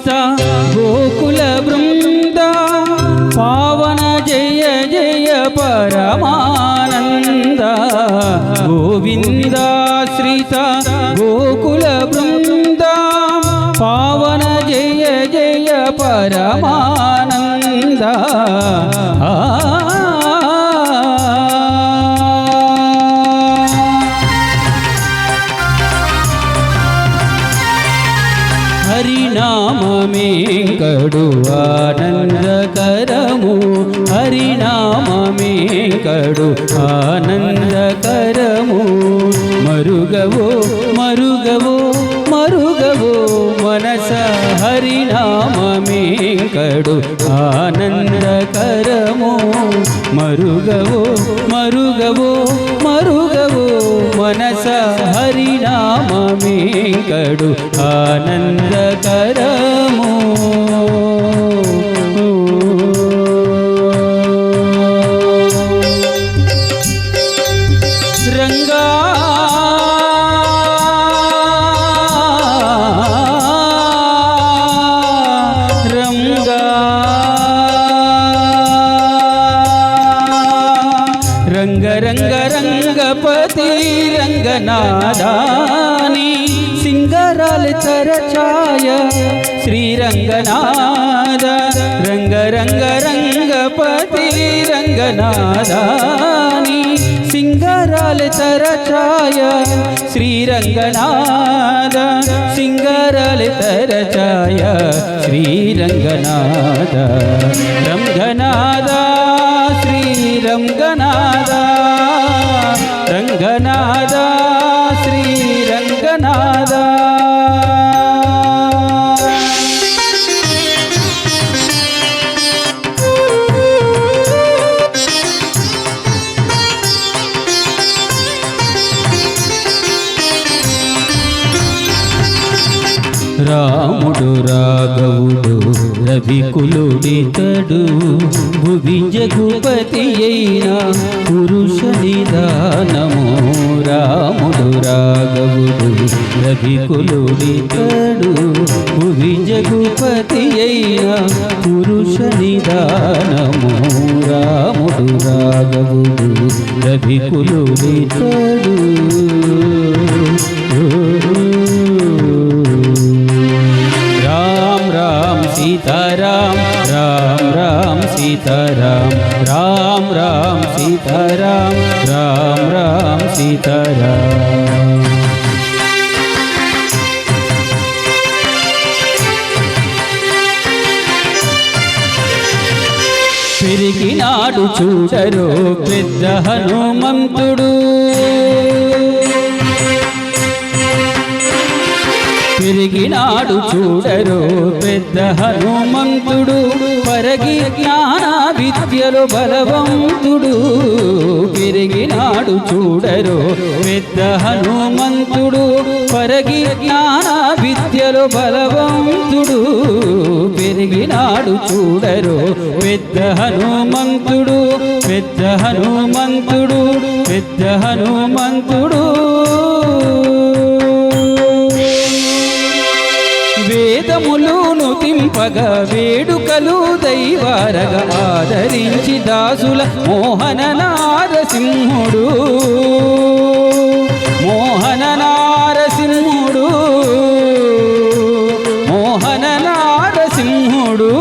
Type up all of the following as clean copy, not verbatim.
सीता गोकुल वृंद पावन जय जय परमानंद गोविंदाश्रिता गोकुल वृंद पावन जय जय परमानंद हरिनाममेंकड़ु आनंदकरमु हरिनाममेंकड़ु आनंदकरमु मरुगवो मरुगवो मरुगवो मनस हरिनाममेंकड़ु आनंदकरमु मरुगवो मरुगवो मरुगवो मनस हरिनाममेंकड़ु आनंदकरमु रंगा रंगा रंग रंग रंगपति रंगनादानी सिंगराल तरचाय श्रीरंगनाद रंग रंग रंगपति रंगनादानी सिंगराल तरचाय श्रीरंगनाद सिंगराल तरचाय श्रीरंगनाद रंगनाद श्रीरंगनाद रंगनाद श्रीरंगनाद రాముడు రాఘవుడు రవికులుడితడు భువి జగుపతి అయిన పురుష నిదానము రాముడు రాఘవుడు రవికులుడితడు భువి జగుపతి అయిన పురుష నిదానము రాముడు రాఘవుడు రవికులుడితడు सीताराम राम राम सीताराम राम राम सीताराम राम राम सीताराम పెరిగినాడు చూడరో పెద్ద హనుమంతుడు పెరిగినాడు చూడరో పెద్ద హనుమంతుడు పరగి జ్ఞాన విద్యలో బలవంతుడు పెరిగినాడు చూడరో పెద్ద హనుమంతుడు పరగి జ్ఞాన విద్యలో బలవంతుడు పెరిగినాడు చూడరో పెద్ద హనుమంతుడు పెద్ద హనుమంతుడు పెద్ద హనుమంతుడు వేదములును తింపగా వేడుకలు దైవారగా ఆదరించి దాసుల మోహన నారసింహుడు మోహన నారసింహుడు మోహన నారసింహుడు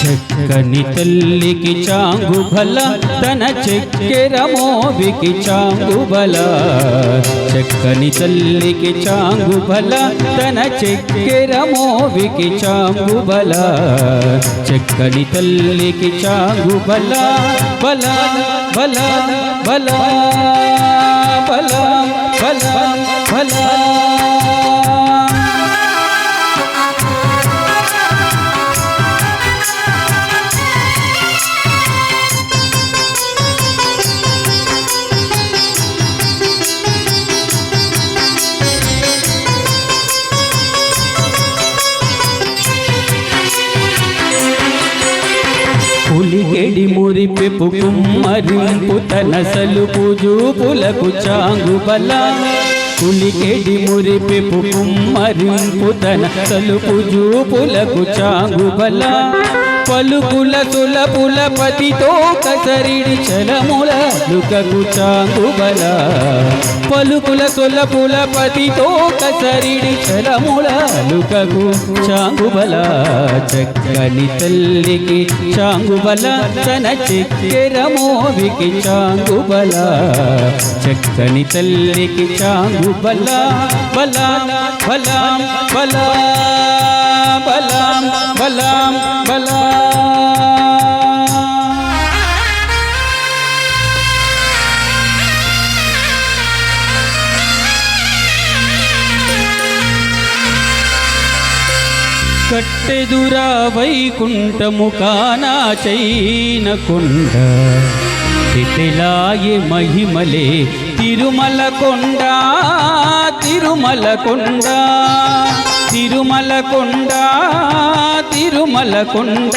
చక్కని తల్లికి చాంగు బల తన చెక్కెర మోవికి చాంగు బల చక్కని తల్లికి చాంగు బల తన చెక్కెర మోవికి చాంగు బల చక్కని తల్లికి చాంగు బల బల బల బల బల బల బల మురిపెపు కుమ్మరింపు తన సలుపు జూపులకు చాంగుబల కులికెడి మురిపెపు కుమ్మరింపు తన సలుపు జూపులకు చాంగుబల పలుకుల తులపుల పతితో కసరిడి చలముల లుకకు చాంగుబల పలుకుల తులపుల పతితో కసరిడి చలముల లుకకు చాంగుబల చక్కని తల్లికి చాంగుబల తన చక్కెర మోవికి చాంగుబల చక్కని తల్లికి చాంగుబల బల బల బల బల బల బల కట్టెదురా వైకుంఠము కానా చైన కొండ తిటిలాయే మహిమలే తిరుమల కొండ తిరుమల కొండ తిరుమల కొండ తిరుమల కొండ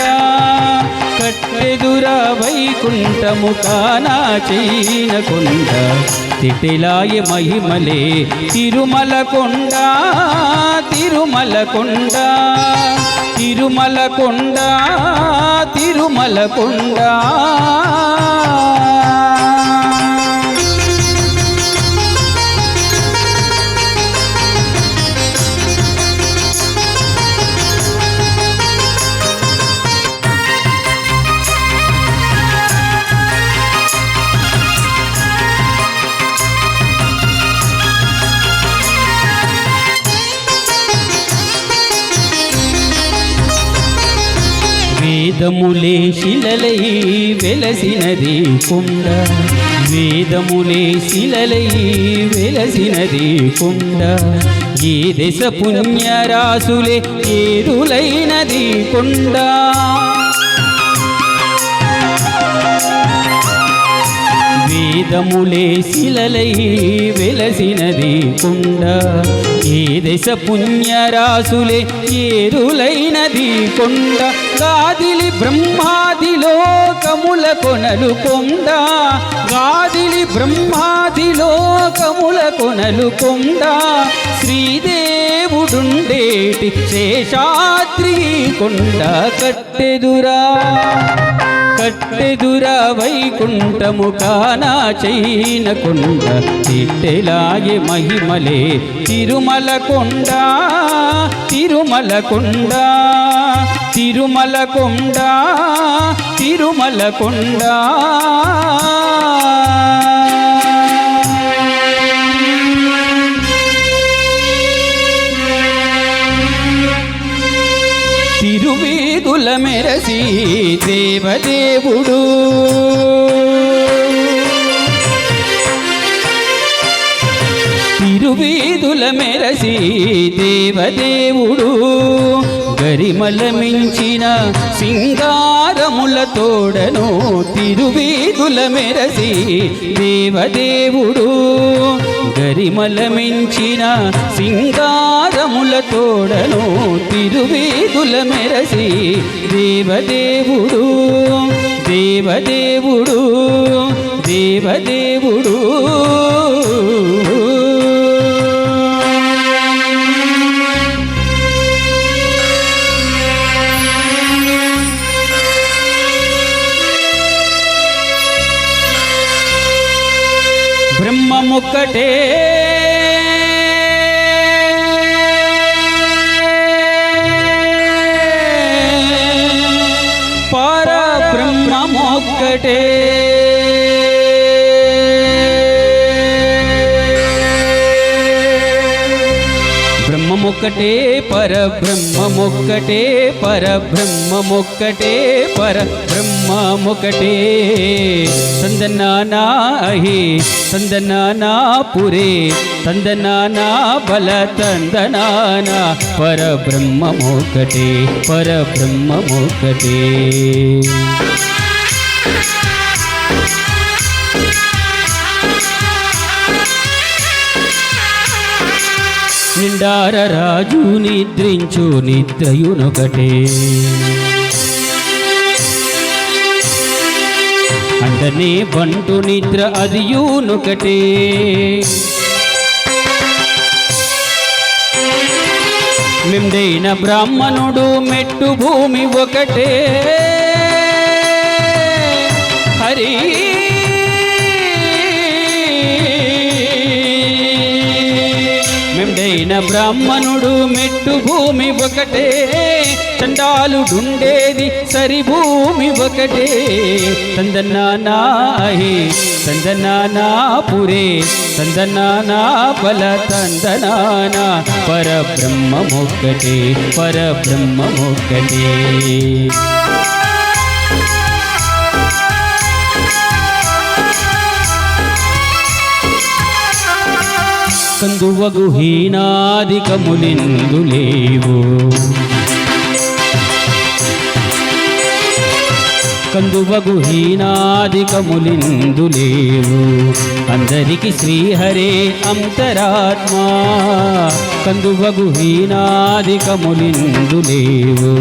కట్టెదురా వైకుంఠము కానా చైన కొండ తిటిలాయ మహిమలే తిరుమల కొండ తిరుమల కొండ తిరుమల కొండ తిరుమల కొండ వేదములే శిలలై వెలసినది కొండ వేదములే శిలలై వెలసినది కొండ ఏ దశ పుణ్యరాసులే ఏరులైనది కొండ వేదములే శిలలై వెలసినది కొండ ఏ దశ పుణ్యరాసులే ఏరులైనది కొండ గాదిలి బ్రహ్మాది లోకముల కొనలు కొండ గాదిలి బ్రహ్మాది లోకముల కొనలు కొండ శ్రీదేవుడుండేటి శేషాద్రి కొండ కట్టెదురా కట్టెదురా వైకుంఠము కానా చైన కొండ తిట్టెలాగే మహిమలే తిరుమల కొండ తిరుమల కొండ తిరుమల కొండ తిరుమల కొండ తిరువీధుల మెరసి దేవదేవుడు తిరువీధుల మెరసి దేవదేవుడు గరిమల మించిన సింగారముల తోడను తిరువీధుల మెరసి దేవదేవుడు గరిమల మించిన సింగారముల తోడను తిరువీధుల మెరసి దేవదేవుడు దేవదేవుడు దేవదేవుడు బ్రహ్మముక్కటే పరబ్రహ్మముక్కటే బ్రహ్మముక్కటే పరబ్రహ్మముక్కటే పరబ్రహ్మముక్కటే పరబ్రహ్మముక్కటే సందనానా అహి సందనానా పురే సందనానా బల తందనానా పరబ్రహ్మముక్కటే పరబ్రహ్మముక్కటే నిండార రాజు నిద్రించు నిద్రయునొకటే అండనే బంటు నిద్ర అదియూనొకటే మెండైన బ్రాహ్మణుడు మెట్టు భూమి ఒకటే హరి మెండైన బ్రాహ్మణుడు మెట్టు భూమి ఒకటే చండాలుడుండేది సరి భూమి ఒకటే తందనానాహి తందనానా పురే తందనానా బల తందనానా పరబ్రహ్మమొక్కటే పరబ్రహ్మమొక్కటే కందువగు హీనాదికములిందు లేవు కందువగు హీనాదికములిందు లేవు అందరికి శ్రీహరే అంతరాత్మా కందువగు హీనాదికములిందు లేవు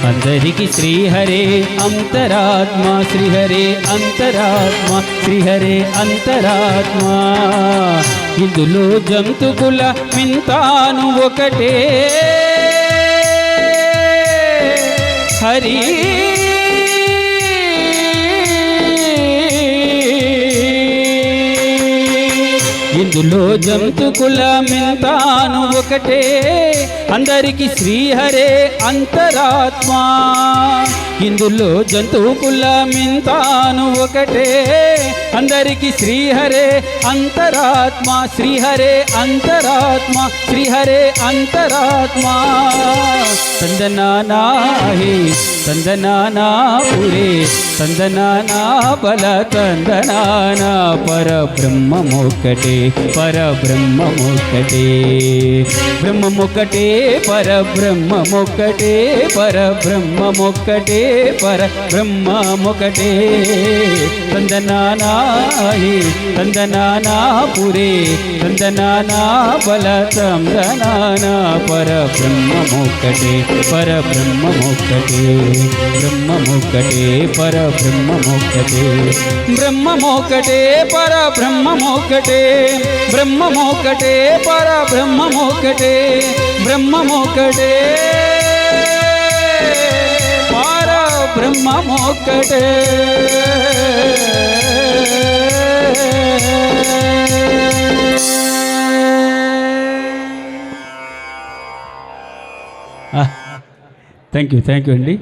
అందరికి శ్రీహరే అంతరాత్మా శ్రీహరే అంతరాత్మా శ్రీహరే అంతరాత్మా ఇందులో జంతుకుల మింతాను ఒకటే హరి ఇందులో జంతుకుల మింతాను ఒకటే అందరికి శ్రీహరే అంతరాత్మా ఇందులో జంతుకుల మింతాను ఒకటే అందరికి శ్రీహరే అంతరాత్మా శ్రీహరే అంతరాత్మా శ్రీహరే అంతరాత్మా తందనానాహి తందనానా పురే తందనానా బల తందనానా పరబ్రహ్మమొక్కటే పరబ్రహ్మమొక్కటే బ్రహ్మమొక్కటే పరబ్రహ్మమొక్కటే పరబ్రహ్మమొక్కటే పరబ్రహ్మమొక్కటే తందనానాహి తందనానా పురే తందనానా బల తందనానా పరబ్రహ్మమొక్కటే పరబ్రహ్మమొక్కటే బ్రహ్మమొక్కటే పరబ్రహ్మమొక్కటే బ్రహ్మమొక్కటే పరబ్రహ్మమొక్కటే బ్రహ్మమొక్కటే పరబ్రహ్మమొక్కటే బ్రహ్మమొక్కటే పరబ్రహ్మమొక్కటే థ్యాంక్ యూ అండి.